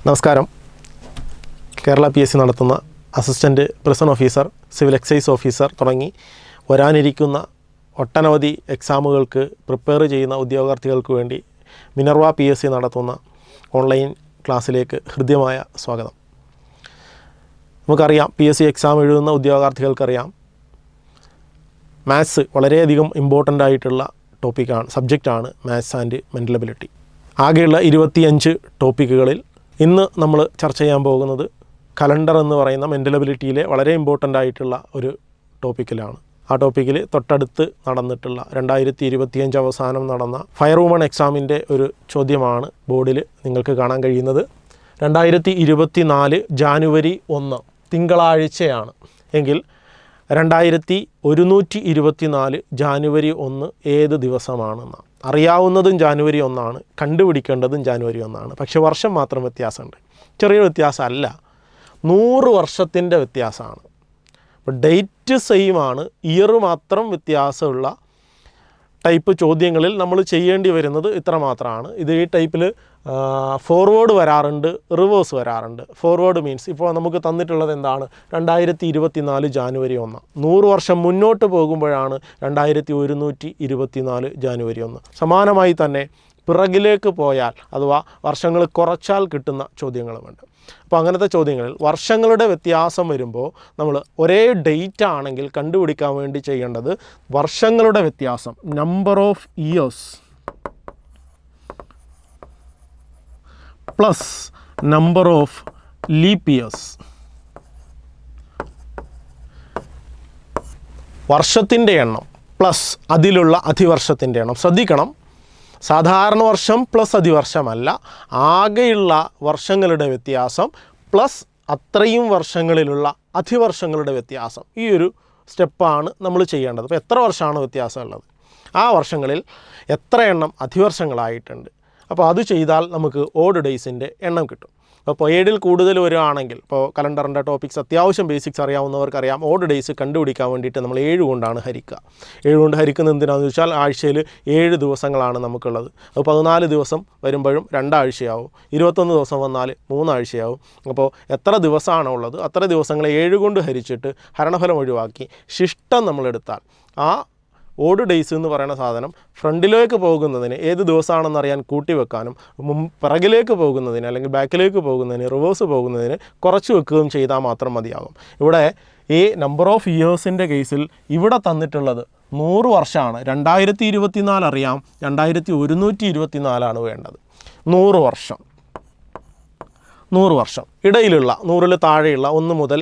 നമസ്കാരം. കേരള PSC നടത്തുന്ന assistant prison officer, civil excise officer തുടങ്ങി വരാനിരിക്കുന്ന ഒട്ടനവധി എക്സാമുകൾക്ക് പ്രിപ്പയർ ചെയ്യുന്ന ഉദ്യോഗാർത്ഥികൾക്ക് വേണ്ടി മിനർവ PSC നടത്തുന്ന ഓൺലൈൻ ക്ലാസ്സിലേക്ക് ഹൃദ്യമായ സ്വാഗതം. നമുക്കറിയാം, PSC എക്സാം എഴുതുന്ന ഉദ്യോഗാർത്ഥികൾക്കറിയാം, മാത്സ് വളരെയധികം ഇമ്പോർട്ടൻ്റ് ആയിട്ടുള്ള സബ്ജക്റ്റാണ് മാത്സ് ആൻഡ് മെൻ്റൽ എബിലിറ്റി. ആകെയുള്ള 25 ടോപ്പിക്കുകളിൽ ഇന്ന് നമ്മൾ ചർച്ച ചെയ്യാൻ പോകുന്നത് കലണ്ടർ എന്ന് പറയുന്ന മെൻ്റൽ എബിലിറ്റിയിലെ വളരെ ഇമ്പോർട്ടൻ്റ് ആയിട്ടുള്ള ഒരു ടോപ്പിക്കിലാണ്. ആ ടോപ്പിക്കിൽ തൊട്ടടുത്ത് നടന്നിട്ടുള്ള 2025 അവസാനം നടന്ന ഫയർ വുമൺ എക്സാമിൻ്റെ ഒരു ചോദ്യമാണ് ബോർഡിൽ നിങ്ങൾക്ക് കാണാൻ കഴിയുന്നത്. 2024 ജാനുവരി 1 തിങ്കളാഴ്ചയാണ് എങ്കിൽ 2124 ജാനുവരി 1 ഏത് ദിവസമാണെന്നാണ്. അറിയാവുന്നതും ജാനുവരി 1 കണ്ടുപിടിക്കേണ്ടതും ജാനുവരി 1. പക്ഷേ വർഷം മാത്രം വ്യത്യാസമുണ്ട്. ചെറിയ വ്യത്യാസമല്ല, 100 വർഷത്തിൻ്റെ വ്യത്യാസമാണ്. അപ്പോൾ ഡേറ്റ് സെയിമാണ്, ഇയർ മാത്രം വ്യത്യാസമുള്ള ടൈപ്പ് ചോദ്യങ്ങളിൽ നമ്മൾ ചെയ്യേണ്ടി വരുന്നത് ഇത്ര മാത്രമാണ്. ഇത് ഈ ടൈപ്പിൽ ഫോർവേഡ് വരാറുണ്ട്, റിവേഴ്സ് വരാറുണ്ട്. ഫോർവേഡ് മീൻസ് ഇപ്പോൾ നമുക്ക് തന്നിട്ടുള്ളത് എന്താണ്? 2024 ജാനുവരി 1. 100 വർഷം മുന്നോട്ട് പോകുമ്പോഴാണ് 2124 ജാനുവരി 1. സമാനമായി തന്നെ പിറകിലേക്ക് പോയാൽ അഥവാ വർഷങ്ങൾ കുറച്ചാൽ കിട്ടുന്ന ചോദ്യങ്ങളുമുണ്ട്. അപ്പോൾ അങ്ങനത്തെ ചോദ്യങ്ങളിൽ വർഷങ്ങളുടെ വ്യത്യാസം വരുമ്പോൾ നമ്മൾ ഒരേ ഡേറ്റ് ആണെങ്കിൽ കണ്ടുപിടിക്കാൻ വേണ്ടി ചെയ്യേണ്ടത് വർഷങ്ങളുടെ വ്യത്യാസം, number of years plus number of leap years. വർഷത്തിൻ്റെ എണ്ണം പ്ലസ് അതിലുള്ള അതിവർഷത്തിൻ്റെ എണ്ണം. ശ്രദ്ധിക്കണം, സാധാരണ വർഷം പ്ലസ് അതിവർഷമല്ല, ആകെയുള്ള വർഷങ്ങളുടെ വ്യത്യാസം പ്ലസ് അത്രയും വർഷങ്ങളിലുള്ള അതിവർഷങ്ങളുടെ വ്യത്യാസം. ഈ ഒരു സ്റ്റെപ്പാണ് നമ്മൾ ചെയ്യേണ്ടത്. അപ്പോൾ എത്ര വർഷമാണ് വ്യത്യാസമുള്ളത്, ആ വർഷങ്ങളിൽ എത്ര എണ്ണം അതിവർഷങ്ങളായിട്ടുണ്ട്. അപ്പോൾ അത് ചെയ്താൽ നമുക്ക് ഓഡ് ഡേയ്സിൻ്റെ എണ്ണം കിട്ടും. അപ്പോൾ 7ൽ കൂടുതൽ വരികയാണെങ്കിൽ, ഇപ്പോൾ കലണ്ടറിൻ്റെ ടോപ്പിക്സ് അത്യാവശ്യം ബേസിക്സ് അറിയാവുന്നവർക്കറിയാം, ഓഡ് ഡേയ്സ് കണ്ടുപിടിക്കാൻ വേണ്ടിയിട്ട് നമ്മൾ 7 കൊണ്ടാണ് ഹരിക്കുക. 7 കൊണ്ട് ഹരിക്കുന്നത് എന്തിനാണെന്ന് വെച്ചാൽ ആഴ്ചയിൽ 7 ദിവസങ്ങളാണ് നമുക്കുള്ളത്. അപ്പോൾ 14 ദിവസം വരുമ്പോഴും 2 ആഴ്ചയാവും, 21 ദിവസം വന്നാൽ 3 ആഴ്ചയാവും. അപ്പോൾ എത്ര ദിവസമാണോ ഉള്ളത് അത്ര ദിവസങ്ങളെ 7 കൊണ്ട് ഹരിച്ചിട്ട് ഹരണഫലം ഒഴിവാക്കി ശിഷ്ടം നമ്മളെടുത്താൽ ആ ഓഡ് ഡേയ്സ് എന്ന് പറയുന്ന സാധനം ഫ്രണ്ടിലേക്ക് പോകുന്നതിന് ഏത് ദിവസമാണെന്നറിയാൻ കൂട്ടി വെക്കാനും പിറകിലേക്ക് പോകുന്നതിന് അല്ലെങ്കിൽ ബാക്കിലേക്ക് പോകുന്നതിന് റിവേഴ്സ് പോകുന്നതിന് കുറച്ച് വെക്കുകയും ചെയ്താൽ മാത്രം മതിയാകും. ഇവിടെ ഈ നമ്പർ ഓഫ് ഇയേഴ്സിൻ്റെ കേസിൽ ഇവിടെ തന്നിട്ടുള്ളത് 100 വർഷമാണ്. 2024 അറിയാം, 2124 വേണ്ടത്. 100 വർഷം ഇടയിലുള്ള 100ൽ താഴെയുള്ള 1 മുതൽ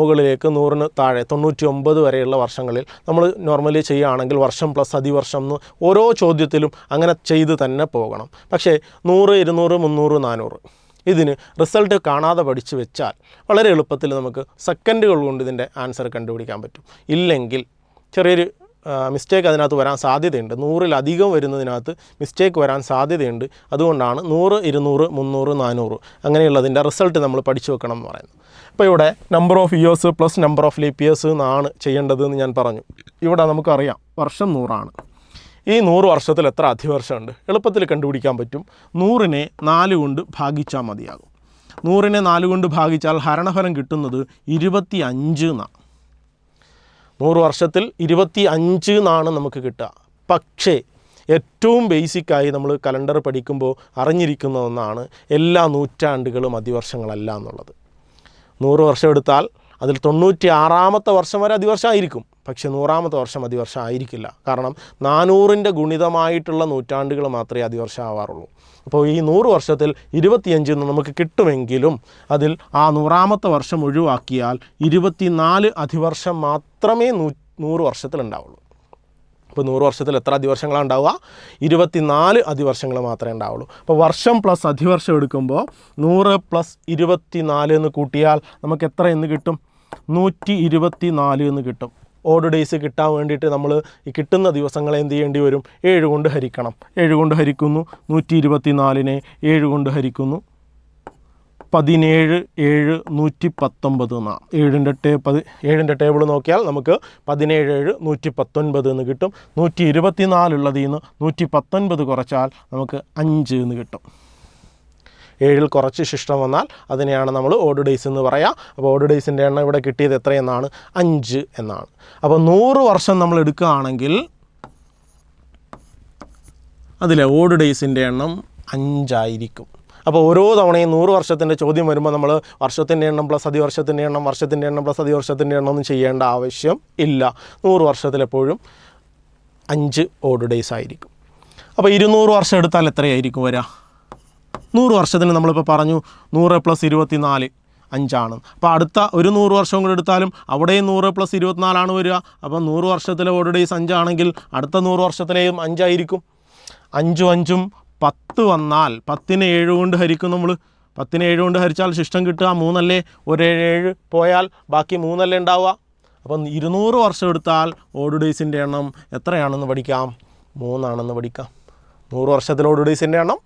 മുകളിലേക്ക് 100ന് താഴെ 99 വരെയുള്ള വർഷങ്ങളിൽ നമ്മൾ നോർമലി ചെയ്യുകയാണെങ്കിൽ വർഷം പ്ലസ് അതിവർഷം എന്ന് ഓരോ ചോദ്യത്തിലും അങ്ങനെ ചെയ്ത് തന്നെ പോകണം. പക്ഷേ 100, 200, 300, 400 ഇതിന് റിസൾട്ട് കാണാതെ പഠിച്ചു വെച്ചാൽ വളരെ എളുപ്പത്തിൽ നമുക്ക് സെക്കൻഡുകൾ കൊണ്ട് ഇതിൻ്റെ ആൻസർ കണ്ടുപിടിക്കാൻ പറ്റും. ഇല്ലെങ്കിൽ ചെറിയൊരു മിസ്റ്റേക്ക് അതിനകത്ത് വരാൻ സാധ്യതയുണ്ട്. 100-ലധികം വരുന്നതിനകത്ത് മിസ്റ്റേക്ക് വരാൻ സാധ്യതയുണ്ട്. അതുകൊണ്ടാണ് 100, 200, 300, 400 അങ്ങനെയുള്ളതിൻ്റെ റിസൾട്ട് നമ്മൾ പഠിച്ചു വെക്കണം എന്ന് പറയുന്നത്. അപ്പോൾ ഇവിടെ number of years plus number of leap years എന്നാണ് ചെയ്യേണ്ടതെന്ന് ഞാൻ പറഞ്ഞു. ഇവിടെ നമുക്കറിയാം വർഷം 100. ഈ 100 വർഷത്തിൽ എത്ര അതിവർഷമുണ്ട് എളുപ്പത്തിൽ കണ്ടുപിടിക്കാൻ പറ്റും. 100നെ 4 കൊണ്ട് ഭാഗിച്ചാൽ മതിയാകും. 100നെ 4 കൊണ്ട് ഭാഗിച്ചാൽ ഹരണഫലം കിട്ടുന്നത് 25 എന്നാണ്. 100 വർഷത്തിൽ 25 എന്നാണ് നമുക്ക് കിട്ടുക. പക്ഷേ ഏറ്റവും ബേസിക്കായി നമ്മൾ കലണ്ടർ പഠിക്കുമ്പോൾ അറിഞ്ഞിരിക്കുന്ന ഒന്നാണ് എല്ലാ നൂറ്റാണ്ടുകളും അതിവർഷങ്ങളല്ല എന്നുള്ളത്. 100 വർഷം എടുത്താൽ അതിൽ 96ാമത്തെ വർഷം വരെ അതിവർഷമായിരിക്കും, പക്ഷേ 100ാമത്തെ വർഷം അതിവർഷം ആയിരിക്കില്ല. കാരണം 400ൻ്റെ ഗുണിതമായിട്ടുള്ള നൂറ്റാണ്ടുകൾ മാത്രമേ അതിവർഷം ആവാറുള്ളൂ. അപ്പോൾ ഈ 100 വർഷത്തിൽ 25 നമുക്ക് കിട്ടുമെങ്കിലും അതിൽ ആ 100ാമത്തെ വർഷം ഒഴിവാക്കിയാൽ 24 അതിവർഷം മാത്രമേ 100 വർഷത്തിൽ ഉണ്ടാവുള്ളൂ. അപ്പോൾ 100 വർഷത്തിൽ എത്ര അതിവർഷങ്ങളാണ് ഉണ്ടാവുക? 24 അതിവർഷങ്ങൾ മാത്രമേ ഉണ്ടാവുള്ളൂ. അപ്പോൾ വർഷം പ്ലസ് അതിവർഷം എടുക്കുമ്പോൾ 100 പ്ലസ് 24 എന്ന് കൂട്ടിയാൽ നമുക്ക് എത്ര എന്ന് കിട്ടും? 124 എന്ന് കിട്ടും. ഓഡ് ഡേയ്സ് കിട്ടാൻ വേണ്ടിയിട്ട് നമ്മൾ ഈ കിട്ടുന്ന ദിവസങ്ങളെ എന്ത് ചെയ്യേണ്ടി വരും? 7 കൊണ്ട് ഹരിക്കണം. 7 കൊണ്ട് ഹരിക്കുന്നു, 124നെ 7 കൊണ്ട് ഹരിക്കുന്നു, 17, 7, 119 എന്നാണ്. 7ൻ്റെ ടേബിൾ നോക്കിയാൽ നമുക്ക് 17, 7, 119 എന്ന് കിട്ടും. 124 ഉള്ളതിൽ നിന്ന് 119 കുറച്ചാൽ നമുക്ക് 5 എന്ന് കിട്ടും. 7ൽ കുറച്ച് ശിഷ്ടം വന്നാൽ അതിനെയാണ് നമ്മൾ ഓഡ് ഡേയ്സ് എന്ന് പറയുക. അപ്പോൾ ഓഡ് ഡേയ്സിൻ്റെ എണ്ണം ഇവിടെ കിട്ടിയത് എത്രയെന്നാണ്? 5 എന്നാണ്. അപ്പോൾ 100 വർഷം നമ്മൾ എടുക്കുകയാണെങ്കിൽ അതിലെ ഓഡ് ഡേയ്സിൻ്റെ എണ്ണം 5 ആയിരിക്കും. അപ്പോൾ ഓരോ തവണയും 100 വർഷത്തിൻ്റെ ചോദ്യം വരുമ്പോൾ നമ്മൾ വർഷത്തിൻ്റെ എണ്ണം പ്ലസ് അതിവർഷത്തിൻ്റെ എണ്ണം, വർഷത്തിൻ്റെ എണ്ണം പ്ലസ് അതിവർഷത്തിൻ്റെ എണ്ണം ഒന്നും ചെയ്യേണ്ട ആവശ്യം ഇല്ല. 100 വർഷത്തിലെപ്പോഴും 5 ഓഡ് ഡേയ്സ് ആയിരിക്കും. അപ്പോൾ 200 വർഷം എടുത്താൽ എത്രയായിരിക്കും വരിക? 100 വർഷത്തിന് നമ്മളിപ്പോൾ പറഞ്ഞു 100 + 24 5 അപ്പോൾ അടുത്ത ഒരു 100 വർഷം കൂടെ എടുത്താലും അവിടെയും 100 + 24 വരിക. അപ്പോൾ 100 വർഷത്തിലെ ഓഡ് ഡേയ്സ് 5 ആണെങ്കിൽ അടുത്ത 100 വർഷത്തിലെയും 5 ആയിരിക്കും. 5 5 10 വന്നാൽ 10നെ 7 കൊണ്ട് ഹരിക്കും. നമ്മൾ 10നെ 7 കൊണ്ട് ഹരിച്ചാൽ ശിഷ്ടം കിട്ടുക 3 അല്ലേ? ഒരു 7 പോയാൽ ബാക്കി 3 അല്ലേ ഉണ്ടാവുക? അപ്പം 200 വർഷം എടുത്താൽ ഓഡ് ഡേയ്സിൻ്റെ എണ്ണം എത്രയാണെന്ന് പഠിക്കാം? 3 ആണെന്ന് പഠിക്കാം. 100 വർഷത്തിൽ ഓഡ് ഡേയ്സിൻ്റെ എണ്ണം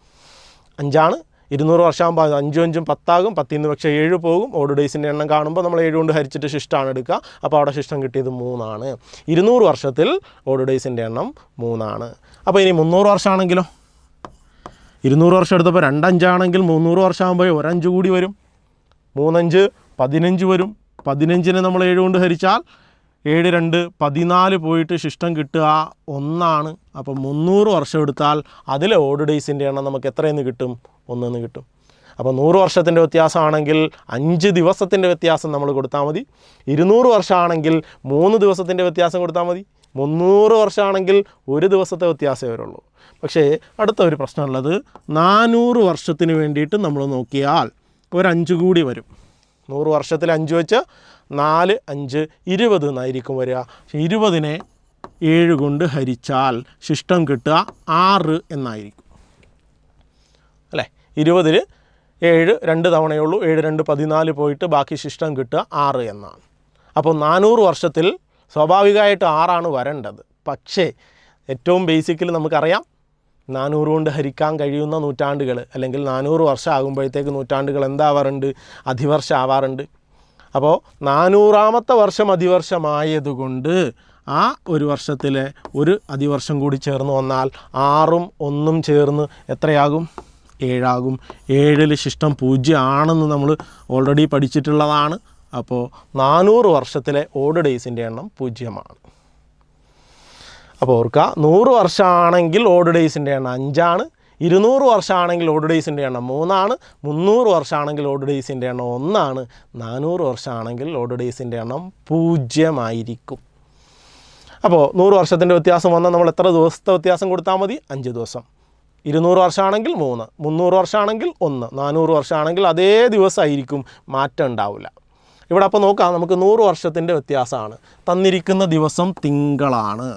5. 200 വർഷമാകുമ്പോൾ 5 5 10 ആകും. 10 പക്ഷേ 7 പോകും. ഓഡ് ഡേയ്സിൻ്റെ എണ്ണം കാണുമ്പോൾ നമ്മൾ 7 കൊണ്ട് ഹരിച്ചിട്ട് ശിഷ്ടമാണ് എടുക്കുക. അപ്പോൾ അവിടെ ശിഷ്ടം കിട്ടിയത് 3 ആണ്. 200 വർഷത്തിൽ ഓഡ് ഡേയ്സിൻ്റെ എണ്ണം 3 ആണ്. അപ്പോൾ ഇനി 300 വർഷമാണെങ്കിലോ? 200 വർഷം എടുത്തപ്പോൾ 2 5 ആണെങ്കിൽ 300 വർഷമാകുമ്പോൾ ഒരു 5 കൂടി വരും. 3 5 15 വരും. 15നെ നമ്മൾ 7 കൊണ്ട് ഹരിച്ചാൽ 7 2 14 പോയിട്ട് ശിഷ്ടം കിട്ടുക 1 ആണ്. അപ്പോൾ 300 വർഷം എടുത്താൽ അതിലെ ഓഡ് ഡേയ്സിൻ്റെ എണ്ണം നമുക്ക് എത്രയെന്ന് കിട്ടും? 1 എന്ന് കിട്ടും. അപ്പോൾ 100 വർഷത്തിൻ്റെ വ്യത്യാസമാണെങ്കിൽ 5 ദിവസത്തിൻ്റെ വ്യത്യാസം നമ്മൾ കൊടുത്താൽ മതി. 200 വർഷമാണെങ്കിൽ 3 ദിവസത്തിൻ്റെ വ്യത്യാസം കൊടുത്താൽ മതി. 300 വർഷമാണെങ്കിൽ 1 ദിവസത്തെ വ്യത്യാസമേ വരുള്ളൂ. പക്ഷേ അടുത്ത ഒരു പ്രശ്നമുള്ളത് 400 വർഷത്തിന് വേണ്ടിയിട്ട് നമ്മൾ നോക്കിയാൽ ഒരു 5 കൂടി വരും. 100 വർഷത്തിൽ 5 വെച്ച് 4 5 20 എന്നായിരിക്കും വരിക. 20നെ 7 കൊണ്ട് ഹരിച്ചാൽ ശിഷ്ടം കിട്ടുക 6 എന്നായിരിക്കും അല്ലേ? 20ൽ 7 2 തവണയേ ഉള്ളൂ. 7 2 14 പോയിട്ട് ബാക്കി ശിഷ്ടം കിട്ടുക 6 എന്നാണ്. അപ്പോൾ 400 വർഷത്തിൽ സ്വാഭാവികമായിട്ട് 6 വരേണ്ടത്. പക്ഷേ ഏറ്റവും ബേസിക്കലി നമുക്കറിയാം 400 കൊണ്ട് ഹരിക്കാൻ കഴിയുന്ന നൂറ്റാണ്ടുകൾ അല്ലെങ്കിൽ 400 വർഷം ആകുമ്പോഴത്തേക്ക് നൂറ്റാണ്ടുകൾ എന്താവാറുണ്ട്? അതിവർഷം ആവാറുണ്ട്. അപ്പോൾ 400ാമത്തെ വർഷം അതിവർഷമായതുകൊണ്ട് ആ ഒരു വർഷത്തിലെ ഒരു അതിവർഷം കൂടി ചേർന്ന് വന്നാൽ 6ഉം 1ഉം ചേർന്ന് എത്രയാകും? 7 ആകും. 7ൽ ശിഷ്ടം 0 ആണെന്ന് നമ്മൾ ഓൾറെഡി പഠിച്ചിട്ടുള്ളതാണ്. അപ്പോൾ 400 വർഷത്തിലെ ഓഡ് ഡേയ്സിൻ്റെ എണ്ണം 0 ആണ്. അപ്പോൾ ഓർക്കുക, 100 വർഷമാണെങ്കിൽ ഓഡ് ഡേയ്സിൻ്റെ എണ്ണം 5 ആണ്. 200 വർഷമാണെങ്കിൽ ഓഡ് ഡേയ്സിൻ്റെ എണ്ണം 3 ആണ്. 300 വർഷമാണെങ്കിൽ ഓഡ് ഡേയ്സിൻ്റെ എണ്ണം 1 ആണ്. 400 വർഷമാണെങ്കിൽ ഓഡ് ഡേയ്സിൻ്റെ എണ്ണം 0 ആയിരിക്കും. അപ്പോൾ 100 വർഷത്തിൻ്റെ വ്യത്യാസം വന്നാൽ നമ്മൾ എത്ര ദിവസത്തെ വ്യത്യാസം കൊടുത്താൽ മതി? 5 ദിവസം. 200 വർഷമാണെങ്കിൽ 3, 300 വർഷമാണെങ്കിൽ 1, 400 വർഷമാണെങ്കിൽ അതേ ദിവസമായിരിക്കും, മാറ്റം ഉണ്ടാവില്ല. ഇവിടെ അപ്പോൾ നോക്കാം, നമുക്ക് 100 വർഷത്തിൻ്റെ വ്യത്യാസമാണ്. തന്നിരിക്കുന്ന ദിവസം തിങ്കളാണ്.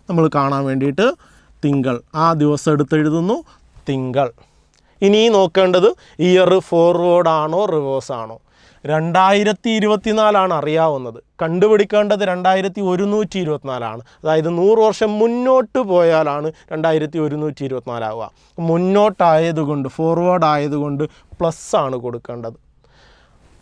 നമ്മൾ കാണാൻ വേണ്ടിയിട്ട് തിങ്കൾ, ആ ദിവസം എടുത്തെഴുതുന്നു തിങ്കൾ. ഇനി നോക്കേണ്ടത് ഇയർ ഫോർവേഡ് ആണോ റിവേഴ്സ് ആണോ? 2024 അറിയാവുന്നത്. കണ്ടുപിടിക്കേണ്ടത് 2124. അതായത് 100 വർഷം മുന്നോട്ട് പോയാലാണ് 2124 ആവുക. മുന്നോട്ടായതുകൊണ്ട്, ഫോർവേഡ് ആയതുകൊണ്ട് പ്ലസ് ആണ് കൊടുക്കേണ്ടത്.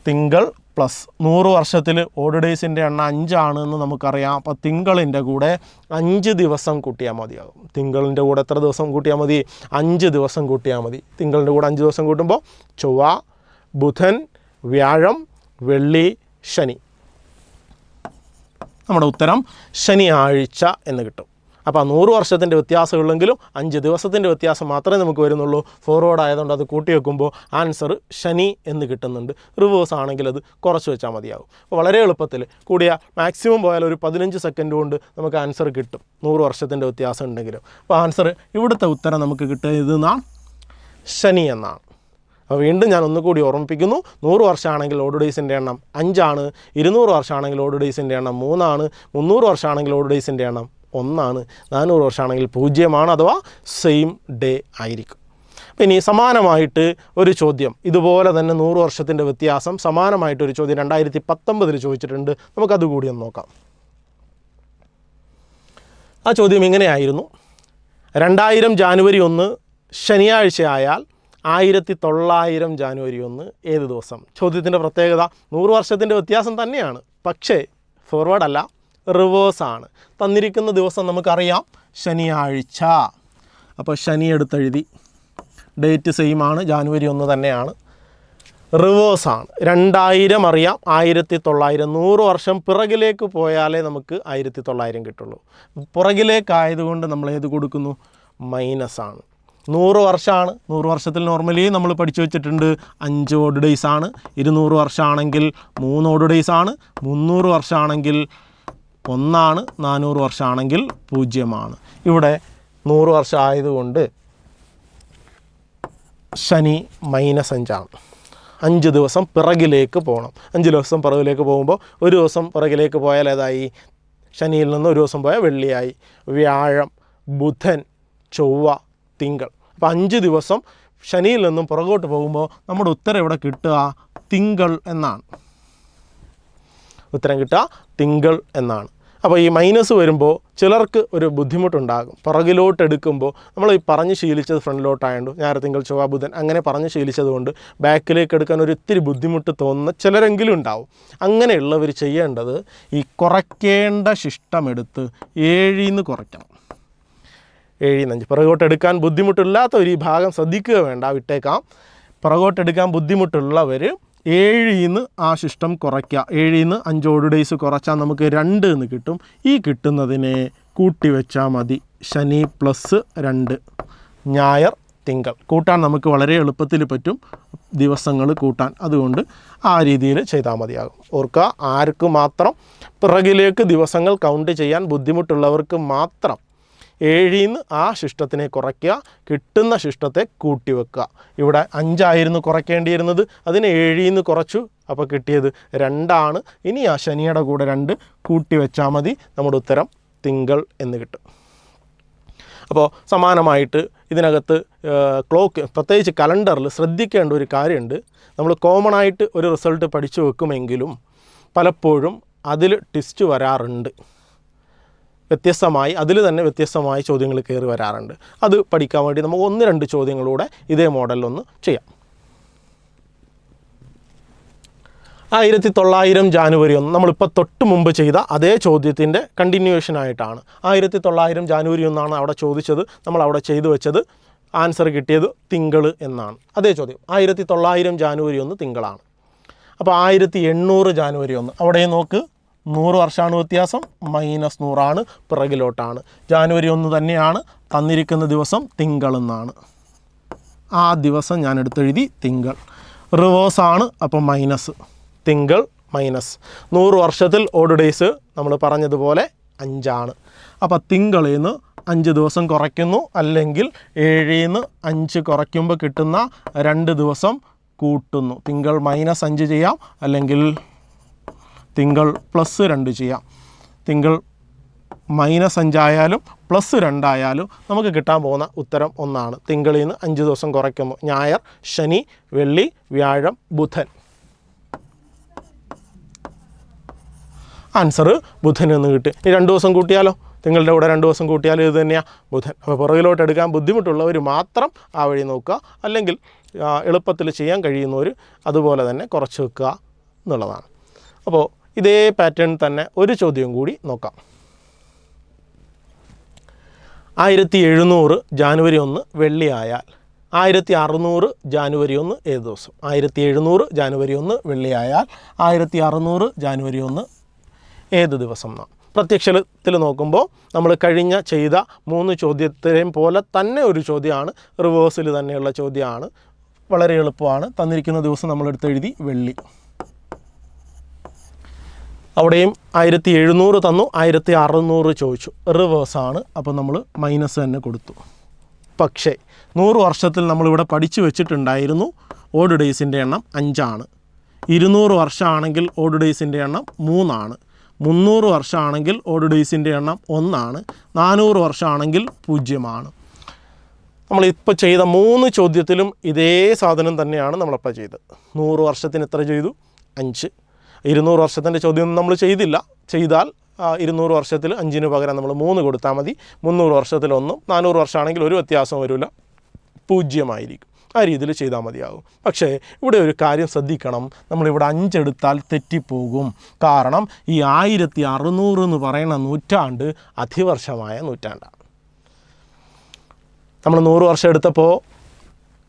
തിങ്കൾ പ്ലസ് 100 വർഷത്തിൽ ഓഡ് ഡേയ്സിൻ്റെ എണ്ണം 5 ആണെന്ന് നമുക്കറിയാം. അപ്പോൾ തിങ്കളിൻ്റെ കൂടെ 5 ദിവസം കൂട്ടിയാൽ മതിയാകും. തിങ്കളിൻ്റെ കൂടെ എത്ര ദിവസം കൂട്ടിയാൽ മതി? 5 ദിവസം കൂട്ടിയാൽ മതി. തിങ്കളിൻ്റെ കൂടെ 5 ദിവസം കൂട്ടുമ്പോൾ ചൊവ്വ, ബുധൻ, വ്യാഴം, വെള്ളി, ശനി. നമ്മുടെ ഉത്തരം ശനിയാഴ്ച എന്ന് കിട്ടും. അപ്പോൾ 100 വർഷത്തിൻ്റെ വ്യത്യാസമുള്ളെങ്കിലും 5 ദിവസത്തിൻ്റെ വ്യത്യാസം മാത്രമേ നമുക്ക് വരുന്നുള്ളൂ. ഫോർവേഡ് ആയതുകൊണ്ട് അത് കൂട്ടി വെക്കുമ്പോൾ ആൻസർ ശനി എന്ന് കിട്ടുന്നുണ്ട്. റിവേഴ്സ് ആണെങ്കിൽ അത് കുറച്ച് വെച്ചാൽ മതിയാകും. അപ്പോൾ വളരെ എളുപ്പത്തിൽ കൂടിയ മാക്സിമം പോയാൽ ഒരു 15 സെക്കൻഡ് കൊണ്ട് നമുക്ക് ആൻസർ കിട്ടും, 100 വർഷത്തിൻ്റെ വ്യത്യാസം ഉണ്ടെങ്കിലും. അപ്പോൾ ആൻസർ ഇവിടുത്തെ ഉത്തരം നമുക്ക് കിട്ടിയത് ശനി എന്നാണ്. അപ്പോൾ വീണ്ടും ഞാൻ ഒന്നുകൂടി ഓർമ്മിപ്പിക്കുന്നു, 100 വർഷമാണെങ്കിൽ ഓഡ് ഡേയ്സിൻ്റെ എണ്ണം 5 ആണ്. 200 വർഷമാണെങ്കിൽ ഓഡ് ഡേയ്സിൻ്റെ എണ്ണം 3 ആണ്. 300 വർഷമാണെങ്കിൽ ഓഡ് ഡേയ്സിൻ്റെ എണ്ണം 1 ആണ്. 400 വർഷമാണെങ്കിൽ 0 ആണ്, അഥവാ സെയിം ഡേ ആയിരിക്കും. പിന്നെ സമാനമായിട്ട് ഒരു ചോദ്യം, ഇതുപോലെ തന്നെ 100 വർഷത്തിൻ്റെ വ്യത്യാസം, സമാനമായിട്ടൊരു ചോദ്യം 2019 ചോദിച്ചിട്ടുണ്ട്. നമുക്കതുകൂടി ഒന്ന് നോക്കാം. ആ ചോദ്യം ഇങ്ങനെയായിരുന്നു: 2000 ജാനുവരി 1 ശനിയാഴ്ച ആയാൽ 1900 ജാനുവരി 1 ഏത് ദിവസം? ചോദ്യത്തിൻ്റെ പ്രത്യേകത 100 വർഷത്തിൻ്റെ വ്യത്യാസം തന്നെയാണ്, പക്ഷേ ഫോർവേഡ് അല്ല, റിവേഴ്സാണ്. തന്നിരിക്കുന്ന ദിവസം നമുക്കറിയാം ശനിയാഴ്ച. അപ്പോൾ ശനി എടുത്തെഴുതി. ഡേറ്റ് സെയിം ആണ്, ജാനുവരി 1 തന്നെയാണ്. റിവേഴ്സാണ്. 2000 അറിയാം, 1900, 100 വർഷം പിറകിലേക്ക് പോയാലേ നമുക്ക് 1900 കിട്ടുള്ളൂ. പുറകിലേക്കായതുകൊണ്ട് നമ്മൾ ഏത് കൊടുക്കുന്നു? മൈനസാണ്. 100 വർഷമാണ്. 100 വർഷത്തിൽ നോർമലി നമ്മൾ പഠിച്ചു വെച്ചിട്ടുണ്ട് 5 ഓഡ് ഡേയ്സ് ആണ്. 200 വർഷമാണെങ്കിൽ 3 ഓഡ് ഡേയ്സ് ആണ്. 300 വർഷമാണെങ്കിൽ 1 ആണ്. 400 വർഷമാണെങ്കിൽ 0 ഇവിടെ 100 വർഷം ആയതുകൊണ്ട് ശനി -5 5 ദിവസം പിറകിലേക്ക് പോകണം. 5 ദിവസം പിറകിലേക്ക് പോകുമ്പോൾ ഒരു ദിവസം പിറകിലേക്ക് പോയാൽ ഏതായി? ശനിയിൽ നിന്ന് ഒരു ദിവസം പോയാൽ വെള്ളിയായി. വ്യാഴം, ബുധൻ, ചൊവ്വ, തിങ്കൾ. അപ്പോൾ 5 ദിവസം ശനിയിൽ നിന്നും പുറകോട്ട് പോകുമ്പോൾ നമ്മുടെ ഉത്തരം ഇവിടെ കിട്ടുക തിങ്കൾ എന്നാണ്. ഉത്തരം കിട്ടുക തിങ്കൾ എന്നാണ്. അപ്പോൾ ഈ മൈനസ് വരുമ്പോൾ ചിലർക്ക് ഒരു ബുദ്ധിമുട്ടുണ്ടാകും. പുറകിലോട്ട് എടുക്കുമ്പോൾ നമ്മൾ ഈ പറഞ്ഞ് ശീലിച്ചത് ഫ്രണ്ടിലോട്ടായതുകൊണ്ട് ഞായർ, തിങ്കൾ, ചൊവ്വ, ബുധൻ അങ്ങനെ പറഞ്ഞ് ശീലിച്ചതുകൊണ്ട് ബാക്കിലേക്ക് എടുക്കാൻ ഒരു ഇത്തിരി ബുദ്ധിമുട്ട് തോന്നുന്ന ചിലരെങ്കിലും ഉണ്ടാവും. അങ്ങനെയുള്ളവർ ചെയ്യേണ്ടത് ഈ കുറയ്ക്കേണ്ട ശിഷ്ടമെടുത്ത് 7 കുറയ്ക്കണം. 7 പുറകോട്ട് എടുക്കാൻ ബുദ്ധിമുട്ടില്ലാത്തവർ ഈ ഭാഗം ശ്രദ്ധിക്കുക വേണ്ട, വിട്ടേക്കാം. പുറകോട്ടെടുക്കാൻ ബുദ്ധിമുട്ടുള്ളവർ 7 ആ ശിഷ്ടം കുറയ്ക്കുക. 7 5 ഓഡ് ഡേയ്സ് കുറച്ചാൽ നമുക്ക് 2 എന്ന് കിട്ടും. ഈ കിട്ടുന്നതിനെ കൂട്ടി വെച്ചാൽ മതി. ശനി +2, ഞായർ, തിങ്കൾ കൂട്ടാൻ നമുക്ക് വളരെ എളുപ്പത്തിൽ പറ്റും, ദിവസങ്ങൾ കൂട്ടാൻ. അതുകൊണ്ട് ആ രീതിയിൽ ചെയ്താൽ മതിയാകും. ഓർക്കുക, ആർക്ക് മാത്രം പിറകിലേക്ക് ദിവസങ്ങൾ കൗണ്ട് ചെയ്യാൻ ബുദ്ധിമുട്ടുള്ളവർക്ക് മാത്രം 7 ആ ശിഷ്ടത്തിനെ കുറയ്ക്കുക, കിട്ടുന്ന ശിഷ്ടത്തെ കൂട്ടി വെക്കുക. ഇവിടെ 5 കുറയ്ക്കേണ്ടിയിരുന്നത്, അതിനെ 7 കുറച്ചു, അപ്പോൾ കിട്ടിയത് 2. ഇനി ആ ശനിയുടെ കൂടെ 2 കൂട്ടി വെച്ചാൽ മതി, നമ്മുടെ ഉത്തരം തിങ്കൾ എന്ന് കിട്ടും. അപ്പോൾ സമാനമായിട്ട് ഇതിനകത്ത് ക്ലോക്ക്, പ്രത്യേകിച്ച് കലണ്ടറിൽ ശ്രദ്ധിക്കേണ്ട ഒരു കാര്യമുണ്ട്. നമ്മൾ കോമൺ ആയിട്ട് ഒരു റിസൾട്ട് പഠിച്ചു വെക്കുമെങ്കിലും പലപ്പോഴും അതിൽ ട്വിസ്റ്റ് വരാറുണ്ട്. വ്യത്യസ്തമായി, അതിൽ തന്നെ വ്യത്യസ്തമായ ചോദ്യങ്ങൾ കയറി വരാറുണ്ട്. അത് പഠിക്കാൻ വേണ്ടി നമുക്ക് 1-2 ചോദ്യങ്ങളൂടെ ഇതേ മോഡലിലൊന്ന് ചെയ്യാം. 1900 ജാനുവരി 1 നമ്മളിപ്പോൾ തൊട്ട് മുമ്പ് ചെയ്ത അതേ ചോദ്യത്തിൻ്റെ കണ്ടിന്യൂവേഷൻ ആയിട്ടാണ്. 1900 ജാനുവരി 1 അവിടെ ചോദിച്ചത്, നമ്മൾ അവിടെ ചെയ്തു വെച്ചത്. ആൻസർ കിട്ടിയത് തിങ്കൾ എന്നാണ്. അതേ ചോദ്യം 1900 ജാനുവരി 1 തിങ്കളാണ്. അപ്പോൾ 1800 ജാനുവരി 1 അവിടെ നോക്ക്, 100 വർഷമാണ് വ്യത്യാസം, -100 പിറകിലോട്ടാണ്. ജാനുവരി 1 തന്നെയാണ്, തന്നിരിക്കുന്ന ദിവസം തിങ്കൾ എന്നാണ്. ആ ദിവസം ഞാൻ എടുത്തെഴുതി തിങ്കൾ. റിവേഴ്സാണ്, അപ്പോൾ മൈനസ്. തിങ്കൾ -100 വർഷത്തിൽ ഓഡ് ഡേയ്സ് നമ്മൾ പറഞ്ഞതുപോലെ 5. അപ്പോൾ തിങ്കളിൽ നിന്ന് 5 ദിവസം കുറയ്ക്കുന്നു, അല്ലെങ്കിൽ 7 5 കുറയ്ക്കുമ്പോൾ കിട്ടുന്ന 2 ദിവസം കൂട്ടുന്നു. തിങ്കൾ -5 ചെയ്യാം, അല്ലെങ്കിൽ തിങ്കൾ +2 ചെയ്യാം. തിങ്കൾ -5 ആയാലും +2 ആയാലും നമുക്ക് കിട്ടാൻ പോകുന്ന ഉത്തരം 1. തിങ്കളിൽ നിന്ന് 5 ദിവസം കുറയ്ക്കുമ്പോൾ ഞായർ, ശനി, വെള്ളി, വ്യാഴം, ബുധൻ. ആൻസർ ബുധൻ എന്ന് കിട്ടി. ഈ 2 ദിവസം കൂട്ടിയാലോ? തിങ്കളുടെ കൂടെ 2 ദിവസം കൂട്ടിയാലും ഇത് തന്നെയാണ് ബുധൻ. അപ്പോൾ പുറകിലോട്ട് എടുക്കാൻ ബുദ്ധിമുട്ടുള്ളവർ മാത്രം ആ വഴി നോക്കുക, അല്ലെങ്കിൽ എളുപ്പത്തിൽ ചെയ്യാൻ കഴിയുന്നവർ അതുപോലെ തന്നെ കുറച്ച് വെക്കുക എന്നുള്ളതാണ്. അപ്പോൾ ഇതേ പാറ്റേൺ തന്നെ ഒരു ചോദ്യം കൂടി നോക്കാം. 1700 ജാനുവരി 1 വെള്ളി ആയാൽ 1600 ജാനുവരി 1 ഏത് ദിവസം? 1700 ജാനുവരി 1 വെള്ളി ആയാൽ 1600 ജാനുവരി 1 ഏത് ദിവസം എന്നാണ്. പ്രത്യക്ഷത്തിൽ നോക്കുമ്പോൾ നമ്മൾ കഴിഞ്ഞ ചെയ്ത 3 ചോദ്യത്തെയും പോലെ തന്നെ ഒരു ചോദ്യമാണ്, റിവേഴ്സിൽ തന്നെയുള്ള ചോദ്യമാണ്. വളരെ എളുപ്പമാണ്. തന്നിരിക്കുന്ന ദിവസം നമ്മളെടുത്ത് എഴുതി വെള്ളി. അവിടെയും 1700 തന്നു, 1600 ചോദിച്ചു, റിവേഴ്സാണ്. അപ്പോൾ നമ്മൾ മൈനസ് തന്നെ കൊടുത്തു. പക്ഷേ 100 വർഷത്തിൽ നമ്മളിവിടെ പഠിച്ചു വെച്ചിട്ടുണ്ടായിരുന്നു ഓഡ് ഡേയ്സിൻ്റെ എണ്ണം 5. 200 വർഷമാണെങ്കിൽ ഓഡ് ഡേയ്സിൻ്റെ എണ്ണം 3. 300 വർഷമാണെങ്കിൽ ഓഡ് ഡേയ്സിൻ്റെ എണ്ണം 1. 400 വർഷമാണെങ്കിൽ 0. നമ്മളിപ്പോൾ ചെയ്ത 3 ചോദ്യത്തിലും ഇതേ സാധനം തന്നെയാണ് നമ്മളിപ്പോൾ ചെയ്തത്. 100 വർഷത്തിന് എത്ര ചെയ്തു? 5. 200 വർഷത്തിൻ്റെ ചോദ്യമൊന്നും നമ്മൾ ചെയ്തില്ല. ചെയ്താൽ 200 വർഷത്തിൽ 5 പകരം നമ്മൾ 3 കൊടുത്താൽ മതി. 300 വർഷത്തിൽ 1, 400 വർഷമാണെങ്കിൽ ഒരു വ്യത്യാസം വരില്ല, 0 ആ രീതിയിൽ ചെയ്താൽ മതിയാകും. പക്ഷേ ഇവിടെ ഒരു കാര്യം ശ്രദ്ധിക്കണം, നമ്മളിവിടെ 5 എടുത്താൽ തെറ്റിപ്പോകും. കാരണം ഈ 1600 എന്ന് പറയുന്ന നൂറ്റാണ്ട് അതിവർഷമായ നൂറ്റാണ്ടാണ്. നമ്മൾ 100 വർഷം എടുത്തപ്പോൾ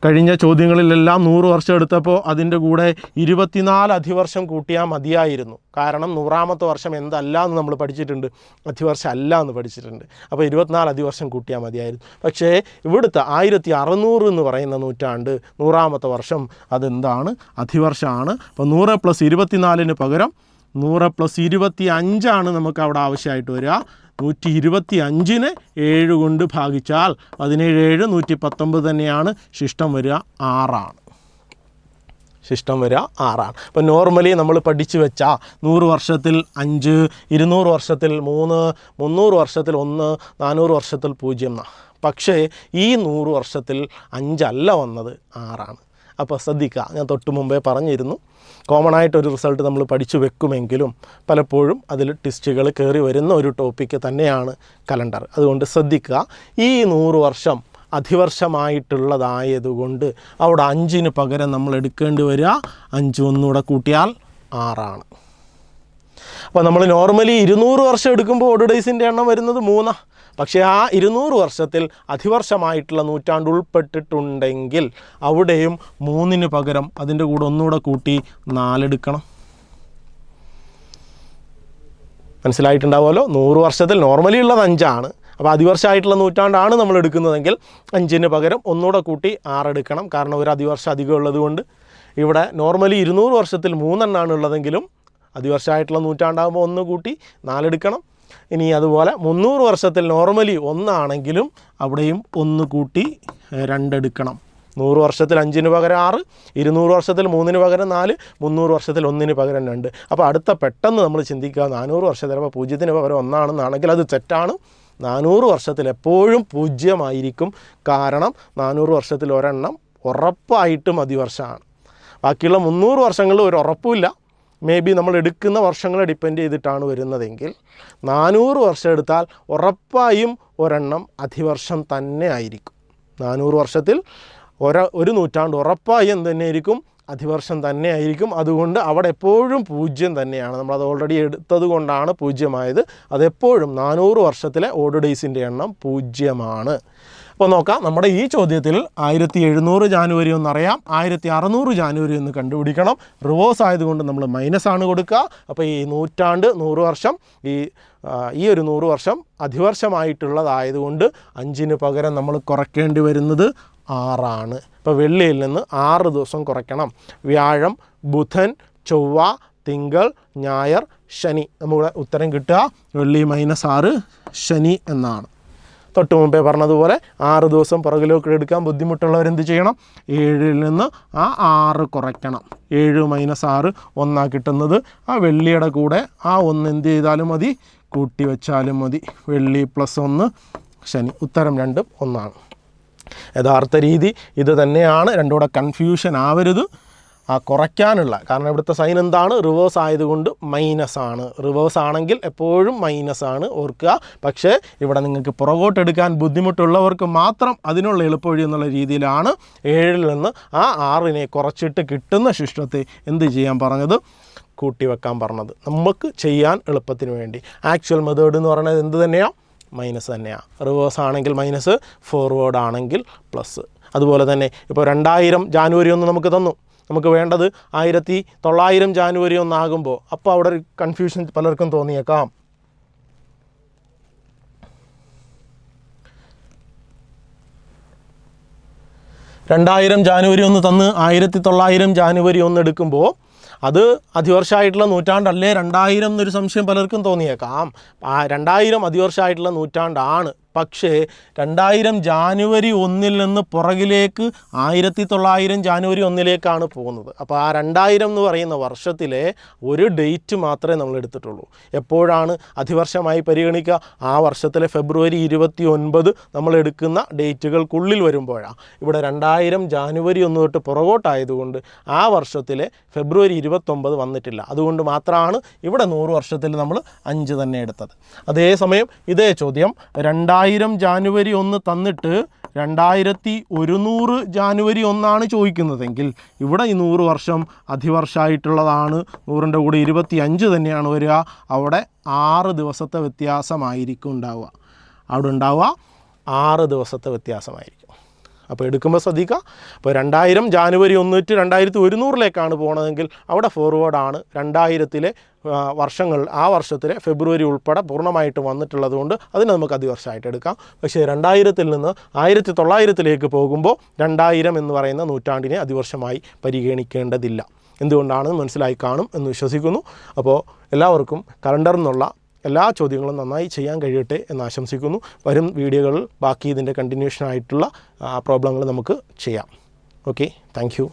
കഴിഞ്ഞ ചോദ്യങ്ങളിലെല്ലാം 100 വർഷം എടുത്തപ്പോൾ അതിൻ്റെ കൂടെ 24 അധിവർഷം കൂട്ടിയാൽ മതിയായിരുന്നു. കാരണം 100ാമത്തെ വർഷം എന്തല്ല എന്ന് നമ്മൾ പഠിച്ചിട്ടുണ്ട്, അധിവർഷം അല്ല എന്ന് പഠിച്ചിട്ടുണ്ട്. അപ്പോൾ 24 അധിവർഷം കൂട്ടിയാൽ മതിയായിരുന്നു. പക്ഷേ ഇവിടുത്തെ 1600 എന്ന് പറയുന്ന നൂറ്റാണ്ട് 100ാമത്തെ വർഷം അതെന്താണ്? അധിവർഷമാണ്. അപ്പോൾ 100 + 24 പകരം 100 + 25 നമുക്ക് അവിടെ ആവശ്യമായിട്ട് വരിക. 125നെ 7 കൊണ്ട് ഭാഗിച്ചാൽ 17 7 119 തന്നെയാണ്. ശിഷ്ടം വരിക 6ആണ്. ശിഷ്ടം വരിക 6ആണ്. അപ്പോൾ നോർമലി നമ്മൾ പഠിച്ചു വെച്ചാൽ 100 വർഷത്തിൽ 5, 200 വർഷത്തിൽ 3, 300 വർഷത്തിൽ 1, 400 വർഷത്തിൽ 0. പക്ഷേ ഈ 100 വർഷത്തിൽ 5 അല്ല വന്നത്, 6ആണ്. അപ്പോൾ ശ്രദ്ധിക്കുക, ഞാൻ തൊട്ട് മുമ്പേ പറഞ്ഞിരുന്നു, കോമൺ ആയിട്ടൊരു റിസൾട്ട് നമ്മൾ പഠിച്ചു വെക്കുമെങ്കിലും പലപ്പോഴും അതിൽ ട്വിസ്റ്റുകൾ കയറി വരുന്ന ഒരു ടോപ്പിക്ക് തന്നെയാണ് കലണ്ടർ. അതുകൊണ്ട് ശ്രദ്ധിക്കുക, ഈ 100 വർഷം അധിവർഷമായിട്ടുള്ളതായതുകൊണ്ട് അവിടെ 5ന് പകരം നമ്മൾ എടുക്കേണ്ടി വരിക 5 ഒന്നുകൂടെ കൂട്ടിയാൽ 6ആണ്. അപ്പോൾ നമ്മൾ നോർമലി 200 വർഷം എടുക്കുമ്പോൾ ഓഡ് ഡേയ്സിൻ്റെ എണ്ണം വരുന്നത് 3. പക്ഷേ ആ 200 വർഷത്തിൽ അധിവർഷമായിട്ടുള്ള നൂറ്റാണ്ട് ഉൾപ്പെട്ടിട്ടുണ്ടെങ്കിൽ അവിടെയും 3ന് പകരം അതിൻ്റെ കൂടെ ഒന്നുകൂടെ കൂട്ടി 4 എടുക്കണം. മനസ്സിലായിട്ടുണ്ടാവുമല്ലോ? 100 വർഷത്തിൽ നോർമലി ഉള്ളത് 5ആണ്. അപ്പോൾ അധിവർഷമായിട്ടുള്ള നൂറ്റാണ്ടാണ് നമ്മൾ എടുക്കുന്നതെങ്കിൽ 5ന് പകരം ഒന്നുകൂടെ കൂട്ടി 6 എടുക്കണം. കാരണം ഒരു അധിവർഷം അധികം ഉള്ളത് കൊണ്ട്. ഇവിടെ നോർമലി 200 വർഷത്തിൽ 3 എണ്ണമാണ് ഉള്ളതെങ്കിലും അധിവർഷമായിട്ടുള്ള നൂറ്റാണ്ടാകുമ്പോൾ 1 കൂട്ടി 4 എടുക്കണം. ഇനി അതുപോലെ 300 വർഷത്തിൽ നോർമലി 1 ആണെങ്കിലും അവിടെയും 1 കൂട്ടി 2 എടുക്കണം. 100 വർഷത്തിൽ 5ന് പകരം 6, 200 വർഷത്തിൽ 3ന് പകരം 4, 300 വർഷത്തിൽ 1ന് പകരം 2. അപ്പോൾ അടുത്ത പെട്ടെന്ന് നമ്മൾ ചിന്തിക്കുക, 400 വർഷത്തിൽ അപ്പോൾ 0ന് പകരം 1 ആണെന്നാണെങ്കിൽ അത് തെറ്റാണ്. 400 വർഷത്തിൽ എപ്പോഴും 0 ആയിരിക്കും. കാരണം 400 വർഷത്തിൽ ഒരെണ്ണം ഉറപ്പായിട്ടും അധിവർഷമാണ്. ബാക്കിയുള്ള 300 വർഷങ്ങളിൽ ഒരു ഉറപ്പുമില്ല. മേ ബി നമ്മൾ എടുക്കുന്ന വർഷങ്ങളെ ഡിപ്പെൻഡ് ചെയ്തിട്ടാണ് വരുന്നതെങ്കിൽ 400 വർഷം എടുത്താൽ ഉറപ്പായും ഒരെണ്ണം അധിവർഷം തന്നെ ആയിരിക്കും. 400 വർഷത്തിൽ ഒരു നൂറ്റാണ്ട് ഉറപ്പായും തന്നെയായിരിക്കും അധിവർഷം തന്നെ ആയിരിക്കും. അതുകൊണ്ട് അവിടെ എപ്പോഴും 0 തന്നെയാണ്. നമ്മളത് ഓൾറെഡി എടുത്തത് കൊണ്ടാണ് 0 ആയത്. അതെപ്പോഴും 400 വർഷത്തിലെ ഓഡ് ഡേയ്സിൻ്റെ എണ്ണം 0ആണ്. അപ്പോൾ നോക്കാം, നമ്മുടെ ഈ ചോദ്യത്തിൽ 1700 ജാനുവരി എന്നറിയാം, 1600 ജാനുവരി എന്ന് കണ്ടുപിടിക്കണം. റിവേഴ്സ് ആയതുകൊണ്ട് നമ്മൾ മൈനസാണ് കൊടുക്കുക. അപ്പോൾ ഈ നൂറ്റാണ്ട് 100 വർഷം ഈ ഒരു 100 വർഷം അധിവർഷമായിട്ടുള്ളതായതുകൊണ്ട് 5ന് പകരം നമ്മൾ കുറയ്ക്കേണ്ടി വരുന്നത് 6ആണ്. ഇപ്പോൾ വെള്ളിയിൽ നിന്ന് 6 ദിവസം കുറയ്ക്കണം. വ്യാഴം, ബുധൻ, ചൊവ്വ, തിങ്കൾ, ഞായർ, ശനി. നമ്മുടെ ഉത്തരം കിട്ടുക വെള്ളി -6 ശനി എന്നാണ്. തൊട്ട് മുമ്പേ പറഞ്ഞതുപോലെ 6 ദിവസം പുറകിലേക്ക് എടുക്കാൻ ബുദ്ധിമുട്ടുള്ളവരെന്ത് ചെയ്യണം? 7ൽ നിന്ന് ആ 6 കുറയ്ക്കണം. 7 - 6 1 കിട്ടുന്നത്. ആ വെള്ളിയുടെ കൂടെ ആ 1 എന്ത് ചെയ്താലും മതി, കൂട്ടി വെച്ചാലും മതി. വെള്ളി +1 ശനി. ഉത്തരം 2 1ആണ്. യഥാർത്ഥ രീതി ഇത് തന്നെയാണ്. രണ്ടും കൂടെ കൺഫ്യൂഷൻ ആവരുത്. ആ കുറയ്ക്കാനുള്ള കാരണം ഇവിടുത്തെ സൈൻ എന്താണ്? റിവേഴ്സ് ആയതുകൊണ്ട് മൈനസാണ്. റിവേഴ്സ് ആണെങ്കിൽ എപ്പോഴും മൈനസാണ്, ഓർക്കുക. പക്ഷേ ഇവിടെ നിങ്ങൾക്ക് പുറകോട്ടെടുക്കാൻ ബുദ്ധിമുട്ടുള്ളവർക്ക് മാത്രം അതിനുള്ള എളുപ്പവഴി എന്നുള്ള രീതിയിലാണ് 7ൽ നിന്ന് ആ 6നെ കുറച്ചിട്ട് കിട്ടുന്ന ശിഷ്ടത്തെ എന്ത് ചെയ്യാൻ പറഞ്ഞത്? കൂട്ടി വെക്കാൻ പറഞ്ഞത്. നമുക്ക് ചെയ്യാൻ എളുപ്പത്തിന് വേണ്ടി. ആക്ച്വൽ മെത്തേഡ് എന്ന് പറയുന്നത് എന്ത് തന്നെയാണ്? മൈനസ് തന്നെയാണ്. റിവേഴ്സ് ആണെങ്കിൽ മൈനസ്, ഫോർവേഡ് ആണെങ്കിൽ പ്ലസ്. അതുപോലെ തന്നെ ഇപ്പോൾ 2000 ജാനുവരി 1 നമുക്ക് തന്നു. നമുക്ക് വേണ്ടത് 1900 ജാനുവരി 1 ആകുമ്പോൾ അപ്പോൾ അവിടെ ഒരു കൺഫ്യൂഷൻ പലർക്കും തോന്നിയേക്കാം. 2000 ജാനുവരി 1 തന്ന് 1900 ജാനുവരി 1 എടുക്കുമ്പോൾ അത് അധിവർഷമായിട്ടുള്ള നൂറ്റാണ്ടല്ലേ 2000 എന്നൊരു സംശയം പലർക്കും തോന്നിയേക്കാം. 2000 അധിവർഷമായിട്ടുള്ള നൂറ്റാണ്ടാണ്. പക്ഷേ 2000 ജാനുവരി 1 നിന്ന് പുറകിലേക്ക് 1900 ജാനുവരി 1 പോകുന്നത്. അപ്പോൾ ആ 2000 എന്ന് പറയുന്ന വർഷത്തിലെ ഒരു ഡേറ്റ് മാത്രമേ നമ്മൾ എടുത്തിട്ടുള്ളൂ. എപ്പോഴാണ് അധിവർഷമായി പരിഗണിക്കുക? ആ വർഷത്തിലെ ഫെബ്രുവരി 29 നമ്മൾ എടുക്കുന്ന ഡേറ്റുകൾക്കുള്ളിൽ വരുമ്പോഴാണ്. ഇവിടെ 2000 ജാനുവരി 1 തൊട്ട് പുറകോട്ടായതുകൊണ്ട് ആ വർഷത്തിലെ ഫെബ്രുവരി 29 വന്നിട്ടില്ല. അതുകൊണ്ട് മാത്രമാണ് ഇവിടെ 100 വർഷത്തിൽ നമ്മൾ 5 തന്നെ എടുത്തത്. അതേസമയം ഇതേ ചോദ്യം 2000 ജാനുവരി 1 തന്നിട്ട് 2100 ജാനുവരി 1 ചോദിക്കുന്നതെങ്കിൽ ഇവിടെ ഈ 100 വർഷം അധിവർഷമായിട്ടുള്ളതാണ്. 100ൻ്റെ കൂടെ 25 തന്നെയാണ് വരിക. അവിടെ 6 ദിവസത്തെ വ്യത്യാസമായിരിക്കും ഉണ്ടാവുക. അവിടെ ഉണ്ടാവുക 6 ദിവസത്തെ വ്യത്യാസമായിരിക്കും. അപ്പോൾ എടുക്കുമ്പോൾ ശ്രദ്ധിക്കുക. അപ്പോൾ 2000 ജാനുവരി 1 to 2100 പോണതെങ്കിൽ അവിടെ ഫോർവേഡാണ്. 2000-ലെ വർഷങ്ങൾ ആ വർഷത്തിലെ ഫെബ്രുവരി ഉൾപ്പെടെ പൂർണ്ണമായിട്ട് വന്നിട്ടുള്ളത് കൊണ്ട് അതിന് നമുക്ക് അതിവർഷമായിട്ട് എടുക്കാം. പക്ഷേ 2000-ൽ നിന്ന് 1900-ലേക്ക് പോകുമ്പോൾ 2000 എന്ന് പറയുന്ന നൂറ്റാണ്ടിനെ അതിവർഷമായി പരിഗണിക്കേണ്ടതില്ല. എന്തുകൊണ്ടാണെന്ന് മനസ്സിലായി കാണും എന്ന് വിശ്വസിക്കുന്നു. അപ്പോൾ എല്ലാവർക്കും കലണ്ടറിൽ നിന്നുള്ള എല്ലാ ചോദ്യങ്ങളും നന്നായി ചെയ്യാൻ കഴിയട്ടെ എന്ന് ആശംസിക്കുന്നു. വരും വീഡിയോകളിൽ ബാക്കി ഇതിൻ്റെ കണ്ടിന്യൂഷനായിട്ടുള്ള പ്രോബ്ലങ്ങൾ നമുക്ക് ചെയ്യാം. Okay, thank you.